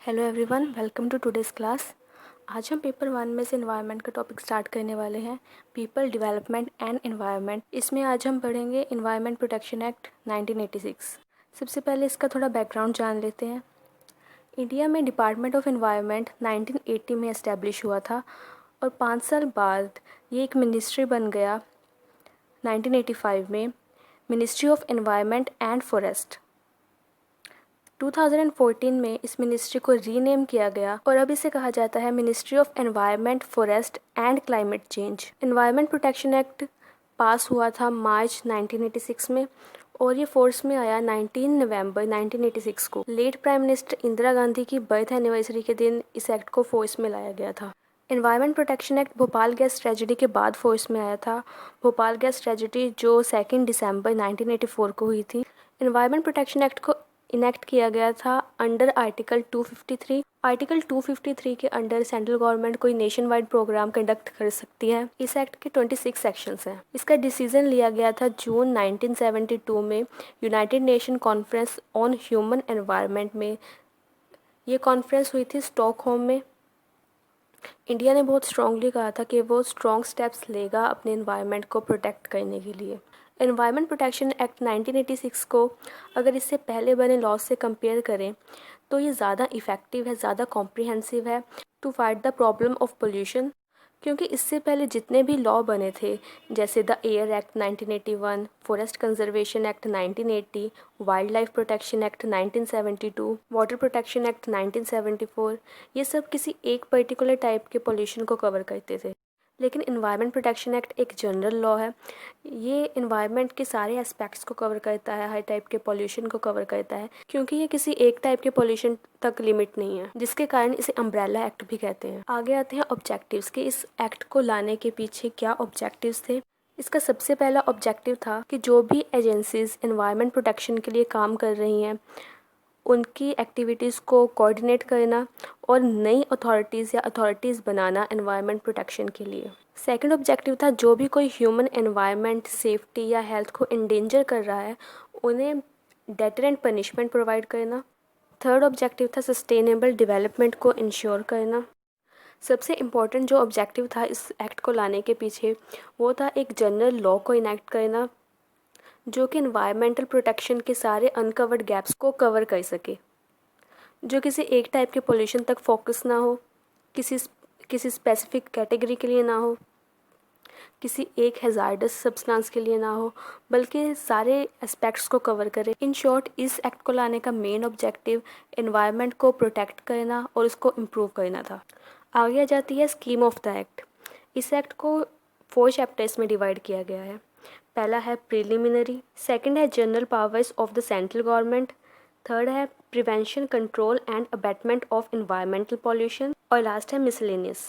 Hello everyone, welcome to today's class. आज हम paper 1 में से इन्वायरमेंट का टॉपिक स्टार्ट करने वाले हैं, पीपल डेवलपमेंट एंड इन्वायरमेंट। इसमें आज हम पढ़ेंगे इन्वायरमेंट प्रोटेक्शन एक्ट 1986। सबसे पहले इसका थोड़ा बैकग्राउंड जान लेते हैं। इंडिया में डिपार्टमेंट ऑफ इन्वायरमेंट 1980 में इस्टेब्लिश हुआ था और 5 साल बाद ये एक मिनिस्ट्री बन गया 1985 में, ministry of environment and forest. 2014 में इस मिनिस्ट्री को रीनेम किया गया और अब इसे कहा जाता है ministry of environment, forest and climate change. Environment protection act पास हुआ था मार्च 1986 में और ये फोर्स में आया 19 नवंबर 1986 को। Late prime minister Indira Gandhi की बर्थ एनिवर्सरी के दिन इस एक्ट को फोर्स में लाया गया था। Environment protection act Bhopal gas tragedy के बाद फोर्स में आया था। भोपाल गैस ट्रेजेडी जो 2 दिसंबर 1984 को हुई थी। एनवायरनमेंट प्रोटेक्शन एक्ट को इनेक्ट किया गया था अंडर आर्टिकल 253। आर्टिकल 253 के अंडर सेंट्रल गवर्नमेंट कोई नेशन वाइड प्रोग्राम कंडक्ट कर सकती है। इस एक्ट के 26 सेक्शंस हैं। इसका डिसीजन लिया गया था जून 1972 में United nation conference on human environment में। ये कॉन्फ्रेंस हुई थी स्टॉकहोम में। इंडिया ने बहुत स्ट्रांगली कहा था कि वो स्ट्रॉन्ग स्टेप्स लेगा अपने एनवायरनमेंट को प्रोटेक्ट करने के लिए। एनवायरनमेंट प्रोटेक्शन एक्ट 1986 को अगर इससे पहले बने लॉ से कंपेयर करें तो ये ज़्यादा इफ़ेक्टिव है, ज़्यादा कॉम्प्रिहेंसिव है to fight the problem of pollution. क्योंकि इससे पहले जितने भी लॉ बने थे जैसे the air act 1981, forest conservation act 1980, wild life protection act 1972, water protection act 1974, ये सब किसी एक पर्टिकुलर टाइप के पोल्यूशन को कवर करते थे। लेकिन इन्वायरमेंट प्रोटेक्शन एक्ट एक जनरल लॉ है। ये इन्वायरमेंट के सारे एस्पेक्ट्स को कवर करता है, हर टाइप के पोल्यूशन को कवर करता है, क्योंकि ये किसी एक टाइप के पोल्यूशन तक लिमिट नहीं है, जिसके कारण इसे अम्ब्रेला एक्ट भी कहते हैं। आगे आते हैं ऑब्जेक्टिव्स के। इस एक्ट को लाने के पीछे क्या ऑब्जेक्टिव्स थे। इसका सबसे पहला ऑब्जेक्टिव था कि जो भी एजेंसीज इन्वायरमेंट प्रोटेक्शन के लिए काम कर रही हैं उनकी एक्टिविटीज़ को कोऑर्डिनेट करना और नई अथॉरिटीज़ बनाना एनवायरनमेंट प्रोटेक्शन के लिए। सेकंड ऑब्जेक्टिव था जो भी कोई ह्यूमन एनवायरनमेंट, सेफ्टी या हेल्थ को इंडेंजर कर रहा है उन्हें डेटरेंट पनिशमेंट प्रोवाइड करना। थर्ड ऑब्जेक्टिव था सस्टेनेबल डेवलपमेंट को इंश्योर करना। सबसे इम्पॉर्टेंट जो ऑब्जेक्टिव था इस एक्ट को लाने के पीछे वो था एक जनरल लॉ को इनेक्ट करना जो कि इन्वायरमेंटल प्रोटेक्शन के सारे अनकवर्ड गैप्स को कवर कर सके, जो किसी एक टाइप के पोल्यूशन तक फोकस ना हो, किसी स्पेसिफिक कैटेगरी के लिए ना हो, किसी एक हैज़ार्डस सब्सटेंस के लिए ना हो, बल्कि सारे एस्पेक्ट्स को कवर करे। इन शॉर्ट, इस एक्ट को लाने का मेन ऑब्जेक्टिव एनवायरनमेंट को प्रोटेक्ट करना और उसको इम्प्रूव करना था। आगे आ जाती है स्कीम ऑफ द एक्ट। इस एक्ट को 4 चैप्टर्स में डिवाइड किया गया है। पहला है प्रिलिमिनरी, सेकंड है general powers of the central government, third है prevention, control and abatement of environmental pollution और लास्ट है मिसलेनियस।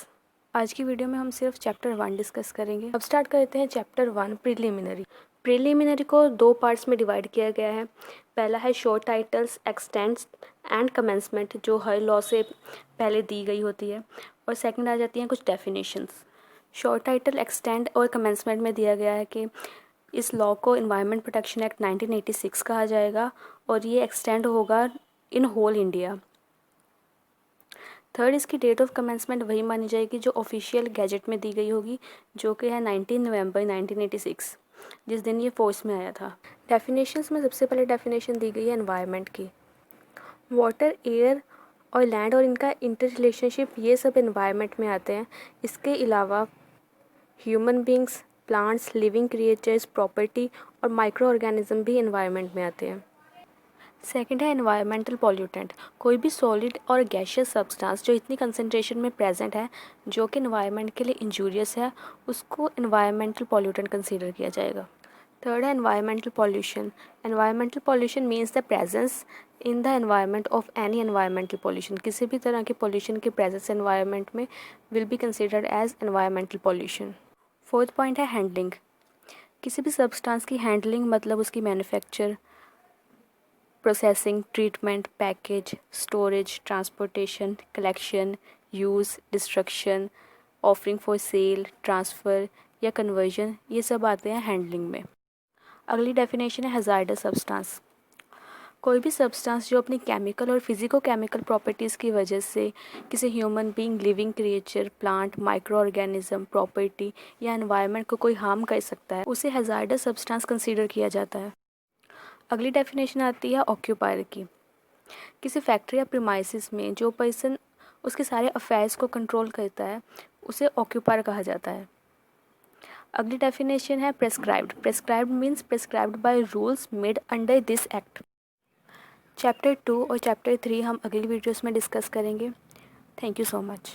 आज की वीडियो में हम सिर्फ चैप्टर 1 डिस्कस करेंगे। अब स्टार्ट करते हैं चैप्टर 1 प्रिलिमिनरी। प्रिलिमिनरी को 2 पार्ट्स में डिवाइड किया गया है। पहला है short titles, x tends and commencement जो हर लॉ से पहले दी गई होती है, और सेकंड आ जाती हैं कुछ डेफिनेशंस। शॉर्ट टाइटल, एक्सटेंड और कमेंसमेंट में दिया गया है कि इस लॉ को इन्वायरमेंट प्रोटेक्शन एक्ट 1986 कहा जाएगा और ये एक्सटेंड होगा इन होल इंडिया। थर्ड, इसकी डेट ऑफ कमेंसमेंट वही मानी जाएगी जो ऑफिशियल गैजेट में दी गई होगी, जो कि है 19 नवंबर 1986, जिस दिन ये फोर्स में आया था। डेफिनेशंस में सबसे पहले डेफिनेशन दी गई है एनवायरनमेंट की। वाटर, एयर और लैंड और इनका इंटर रिलेशनशिप, ये सब एनवायरनमेंट में आते हैं। इसके अलावा human beings, plants, living creatures, property और माइक्रो ऑर्गेनिज्म भी एनवायरनमेंट में आते हैं। सेकंड है एनवायरमेंटल पॉल्यूटेंट। कोई भी सॉलिड और गैशियस सब्सटेंस जो इतनी कंसनट्रेशन में प्रेजेंट है जो कि एनवायरनमेंट के लिए इंजूरियस है, उसको एनवायरमेंटल पॉल्यूटेंट कंसीडर किया जाएगा। थर्ड है environmental pollution. Environmental pollution means the presence in the environment of any environmental pollution. किसी भी तरह के पॉल्यूशन की प्रेजेंस एनवायरनमेंट में will be considered as environmental pollution. Fourth point है हैंडलिंग। किसी भी सब्सटेंस की हैंडलिंग मतलब उसकी manufacture, processing, treatment, package, storage, transportation, collection, use, destruction, offering for sale, transfer या कन्वर्जन, ये सब आते हैं हैंडलिंग में। अगली डेफिनेशन है हैज़ार्डस सब्सटेंस। कोई भी सब्सटेंस जो अपनी केमिकल और फिजिको केमिकल प्रॉपर्टीज़ की वजह से किसी human being, living creature, plant, micro organism, property या एनवायरनमेंट को कोई हार्म कर सकता है, उसे हैज़ार्डस सब्सटेंस कंसीडर किया जाता है। अगली डेफिनेशन आती है ऑक्यूपायर की। किसी फैक्ट्री या प्रीमाइसिस में जो पर्सन उसके सारे अफेयर्स को कंट्रोल करता है उसे ऑक्यूपायर कहा जाता है। अगली डेफिनेशन है prescribed. Prescribed means prescribed by rules made under this act. Chapter 2 और चैप्टर 3 हम अगली वीडियोस में डिस्कस करेंगे। Thank you so much.